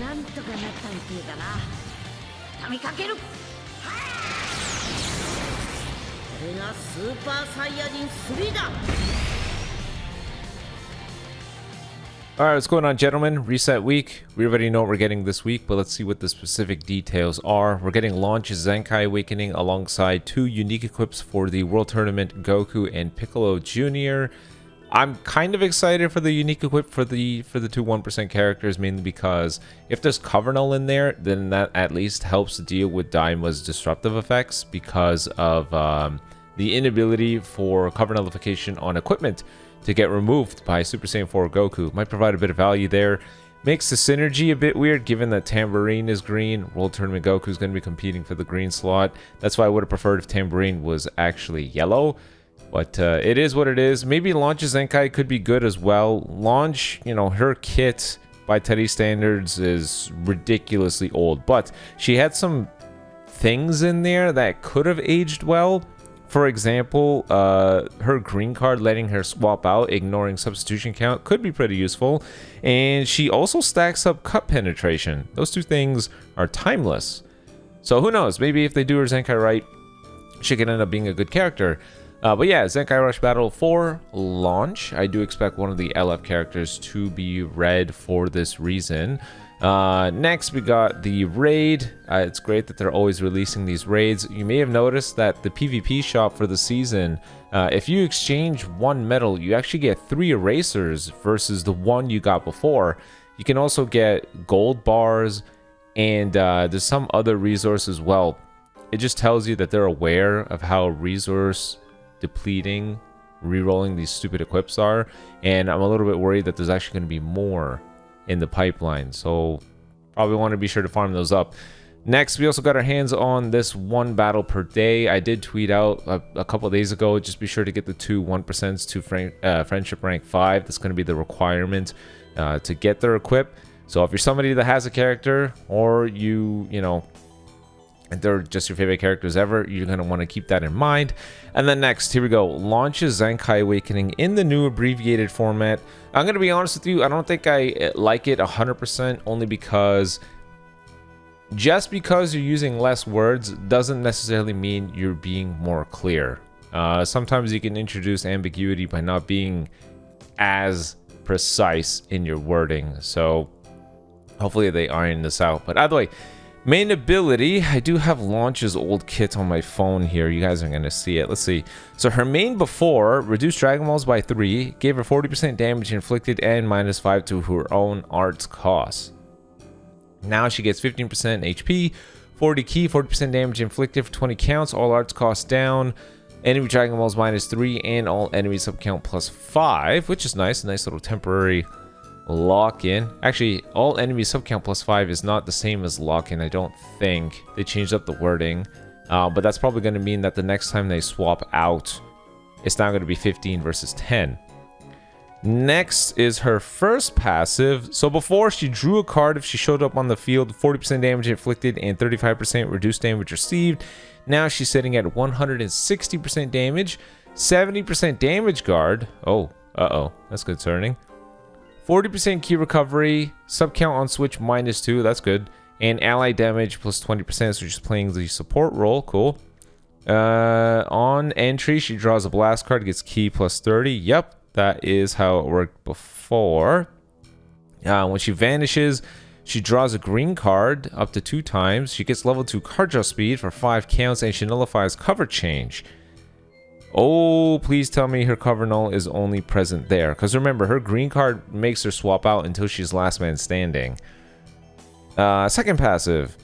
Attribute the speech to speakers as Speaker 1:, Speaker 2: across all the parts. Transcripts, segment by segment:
Speaker 1: なんとかなったみてえだな。畳みかける。これがスーパーサイヤ人3だ。
Speaker 2: Alright, what's going on, gentlemen? Reset week. We already know what we're getting this week, but let's see what the specific details are. We're getting Launch Zenkai Awakening alongside 2 unique equips for the World Tournament, Goku and Piccolo Jr. I'm kind of excited for the unique equip for the 2 1% characters, mainly because if there's cover null in there, then that at least helps deal with Daima's disruptive effects because of the inability for cover nullification on equipment to get removed by Super Saiyan 4 Goku. Might provide a bit of value there. Makes the synergy a bit weird given that Tambourine is green. World Tournament Goku is going to be competing for the green slot. That's why I would have preferred if Tambourine was actually yellow. But it is what it is. Maybe Launch's Zenkai could be good as well. Launch, you know, her kit by today's standards is ridiculously old. But she had some things in there that could have aged well. For example, her green card letting her swap out, ignoring substitution count, could be pretty useful. And she also stacks up cut penetration. Those 2 things are timeless. So who knows? Maybe if they do her Zenkai right, she could end up being a good character. But yeah, Zenkai Rush Battle 4 Launch. I do expect one of the LF characters to be red for this reason. Next, we got the raid. It's great that they're always releasing these raids. You may have noticed that the PvP shop for the season, if you exchange 1 medal, you actually get 3 erasers versus the 1 you got before. You can also get gold bars, and there's some other resource as well. It just tells you that they're aware of how resource depleting rerolling these stupid equips are, and I'm a little bit worried that there's actually going to be more in the pipeline, so probably want to be sure to farm those up. Next, we also got our hands on this 1 battle per day. I did tweet out a couple days ago, just be sure to get the 2 1% to friendship rank 5. That's going to be the requirement to get their equip. So if you're somebody that has a character, or you know, they're just your favorite characters ever, you're going to want to keep that in mind. And then next, here we go. Launches Zenkai Awakening in the new abbreviated format. I'm going to be honest with you, I don't think I like it 100%, only because just because you're using less words doesn't necessarily mean you're being more clear. Sometimes you can introduce ambiguity by not being as precise in your wording. So hopefully they iron this out. But either way, main ability, I do have Launch's old kit on my phone here. You guys are going to see it. Let's see. So her main before, reduced Dragon Balls by 3, gave her 40% damage inflicted and -5 to her own arts cost. Now she gets 15% HP, 40 ki, 40% damage inflicted for 20 counts, all arts cost down, enemy Dragon Balls -3, and all enemy subcount +5, which is nice. A nice little temporary lock-in. Actually, all enemy subcount +5 is not the same as lock-in, I don't think. They changed up the wording, but that's probably going to mean that the next time they swap out, it's now going to be 15 versus 10. Next is her first passive. So before, she drew a card if she showed up on the field, 40% damage inflicted and 35% reduced damage received. Now she's sitting at 160% damage, 70% damage guard. Oh, that's concerning. 40% key recovery, subcount on switch -2, that's good, and ally damage +20%, so she's playing the support role, cool. On entry, she draws a blast card, gets key +30, yep, that is how it worked before. When she vanishes, she draws a green card up to 2 times, she gets level 2 card draw speed for 5 counts, and she nullifies cover change. Oh, please tell me her cover null is only present there. Because remember, her green card makes her swap out until she's last man standing. Second passive.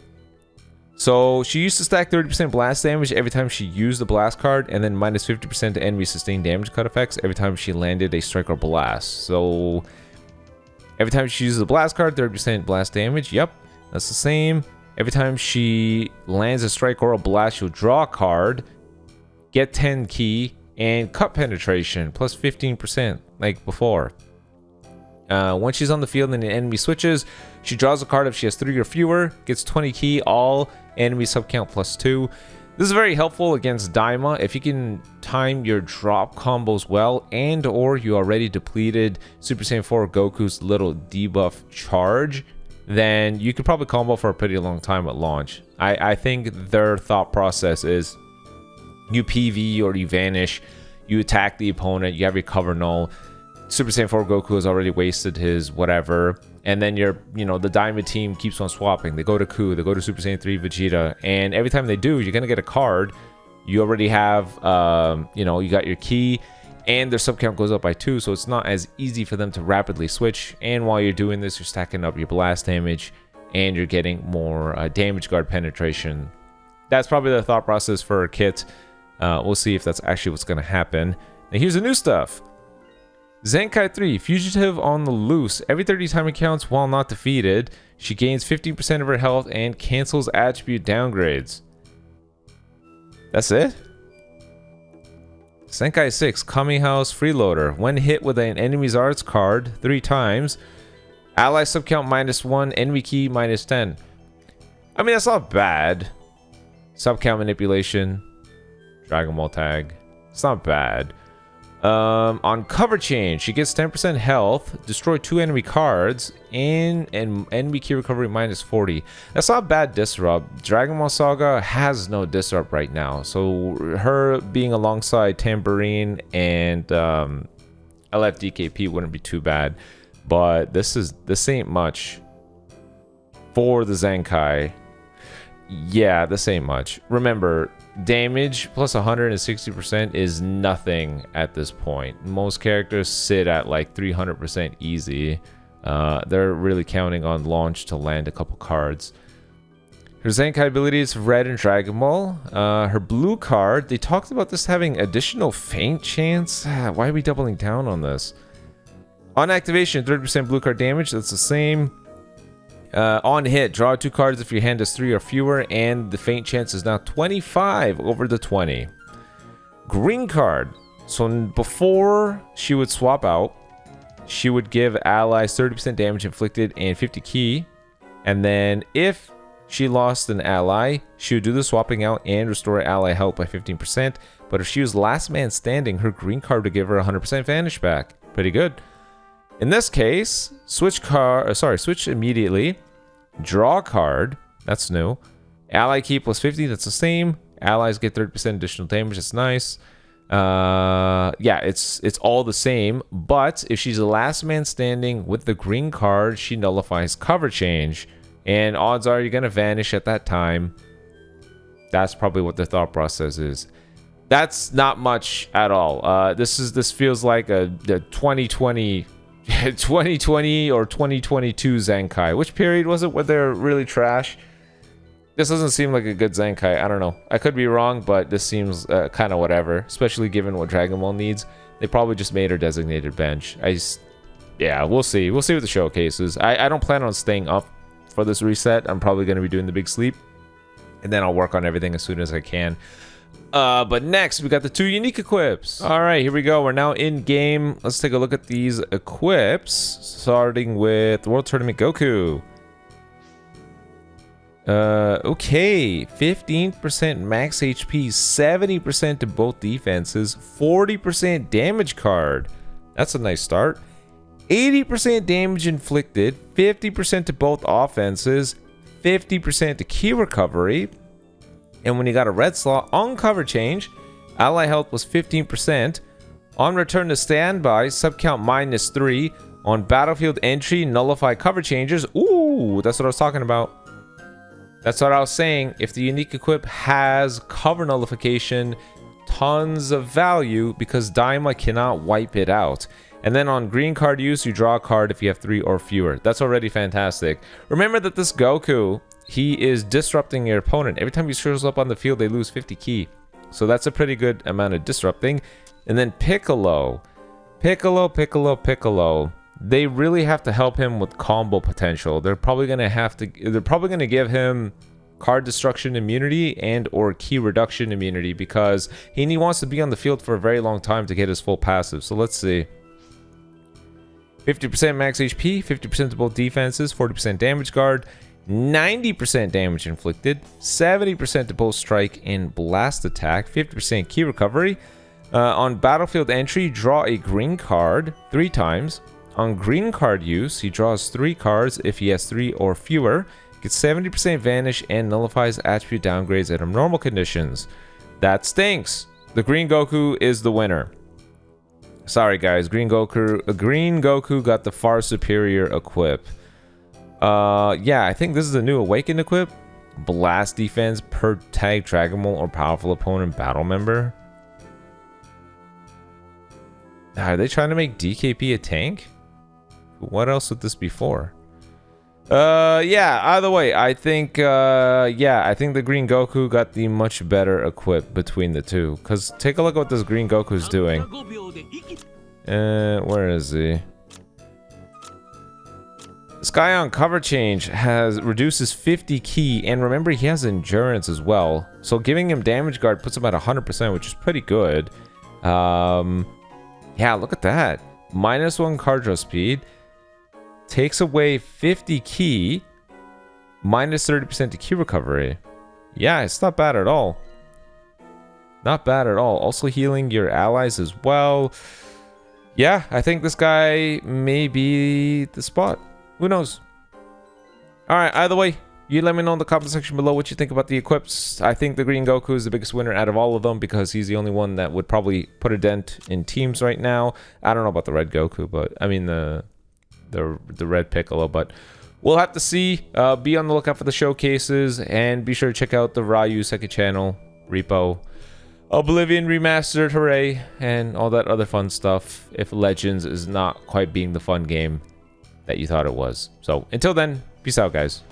Speaker 2: So she used to stack 30% blast damage every time she used the blast card, and then -50% to enemy sustained damage cut effects every time she landed a strike or blast. So every time she uses the blast card, 30% blast damage. Yep, that's the same. Every time she lands a strike or a blast, she'll draw a card, get 10 key, and cut penetration plus 15% like before. Once she's on the field and the enemy switches, she draws a card if she has 3 or fewer, gets 20 key, all enemy subcount +2. This is very helpful against Daima if you can time your drop combos well, and or you already depleted Super Saiyan 4 Goku's little debuff charge, then you could probably combo for a pretty long time at launch. I think their thought process is you PV or you vanish, you attack the opponent, you have your cover null, Super Saiyan 4 Goku has already wasted his whatever, and then the Daima team keeps on swapping. They go to Ku, they go to Super Saiyan 3 Vegeta, and every time they do, you're gonna get a card. You already have, you got your key, and their sub count goes up by 2, so it's not as easy for them to rapidly switch. And while you're doing this, you're stacking up your blast damage, and you're getting more damage guard penetration. That's probably the thought process for a kit. We'll see if that's actually what's gonna happen. Now here's the new stuff. Zenkai 3, Fugitive on the Loose. Every 30 time it counts while not defeated, she gains 15% of her health and cancels attribute downgrades. That's it? Zenkai 6, Kami House Freeloader. When hit with an enemy's arts card 3 times, ally subcount -1, enemy key -10. I mean, that's not bad. Subcount manipulation, Dragon Ball tag. It's not bad. On cover change, she gets 10% health, destroy 2 enemy cards, and enemy key recovery -40. That's not bad disrupt. Dragon Ball Saga has no disrupt right now, so her being alongside Tambourine and LFDKP wouldn't be too bad. But this ain't much for the Zenkai. Yeah, this ain't much. Remember, damage plus 160% is nothing at this point. Most characters sit at like 300% easy. They're really counting on launch to land a couple cards. Her Zenkai abilities, Red and Dragon Ball. Her blue card, they talked about this having additional feint chance. Why are we doubling down on this? On activation, 30% blue card damage. That's the same. On hit, draw 2 cards if your hand has 3 or fewer, and the feint chance is now 25 over the 20. Green card. So before she would swap out, she would give allies 30% damage inflicted and 50 key. And then if she lost an ally, she would do the swapping out and restore ally health by 15%. But if she was last man standing, her green card would give her 100% vanish back. Pretty good. In this case, switch immediately, draw a card, that's new, ally key plus 50, that's the same, allies get 30% additional damage, that's nice. Yeah, it's all the same, but if she's the last man standing with the green card, she nullifies cover change, and odds are you're gonna vanish at that time. That's probably what their thought process is. That's not much at all. This feels like the 2020 or 2022 Zenkai. Which period was it where they're really trash? This doesn't seem like a good Zenkai. I don't know. I could be wrong, but this seems kind of whatever, especially given what Dragon Ball needs. They probably just made her designated bench. Yeah, we'll see. We'll see what the showcase is. I don't plan on staying up for this reset. I'm probably going to be doing the big sleep, and then I'll work on everything as soon as I can. But next, we got the 2 unique equips. All right, here we go. We're now in game. Let's take a look at these equips, starting with World Tournament Goku. Okay, 15% max HP, 70% to both defenses, 40% damage card. That's a nice start. 80% damage inflicted, 50% to both offenses, 50% to key recovery. And when you got a red slot on cover change, ally health was 15%. On return to standby, subcount -3. On battlefield entry, nullify cover changes. Ooh, that's what I was talking about. That's what I was saying. If the unique equip has cover nullification, tons of value because Daima cannot wipe it out. And then on green card use, you draw a card if you have 3 or fewer. That's already fantastic. Remember that this Goku, he is disrupting your opponent. Every time he shows up on the field, they lose 50 key. So that's a pretty good amount of disrupting. And then Piccolo. They really have to help him with combo potential. They're probably gonna give him card destruction immunity and or key reduction immunity because he wants to be on the field for a very long time to get his full passive. So let's see. 50% max HP, 50% to both defenses, 40% damage guard. 90% damage inflicted, 70% to both strike and blast attack, 50% key recovery. On battlefield entry, draw a green card 3 times. On green card use, he draws 3 cards if he has 3 or fewer. Gets 70% vanish and nullifies attribute downgrades at normal conditions. That stinks. The Green Goku is the winner. Sorry guys, Green Goku got the far superior equip. Yeah, I think this is a new awakened equip. Blast defense per tag Dragon Ball or powerful opponent battle member. Are they trying to make DKP a tank? What else would this be for? Yeah, either way, I think, I think the Green Goku got the much better equip between the two. Because take a look at what this Green Goku's doing. Where is he? This guy on cover change reduces 50 ki, and remember he has endurance as well. So giving him damage guard puts him at 100%, which is pretty good. Yeah, look at that. -1 card draw speed. Takes away 50 ki. -30% to ki recovery. Yeah, it's not bad at all. Not bad at all. Also healing your allies as well. Yeah, I think this guy may be the spot. Who knows? Alright, either way, you let me know in the comment section below what you think about the equips. I think the Green Goku is the biggest winner out of all of them because he's the only one that would probably put a dent in teams right now. I don't know about the Red Goku, but I mean the Red Piccolo, but we'll have to see. Be on the lookout for the showcases and be sure to check out the Ryu second channel, Repo, Oblivion Remastered, hooray, and all that other fun stuff if Legends is not quite being the fun game that you thought it was. So until then, peace out guys.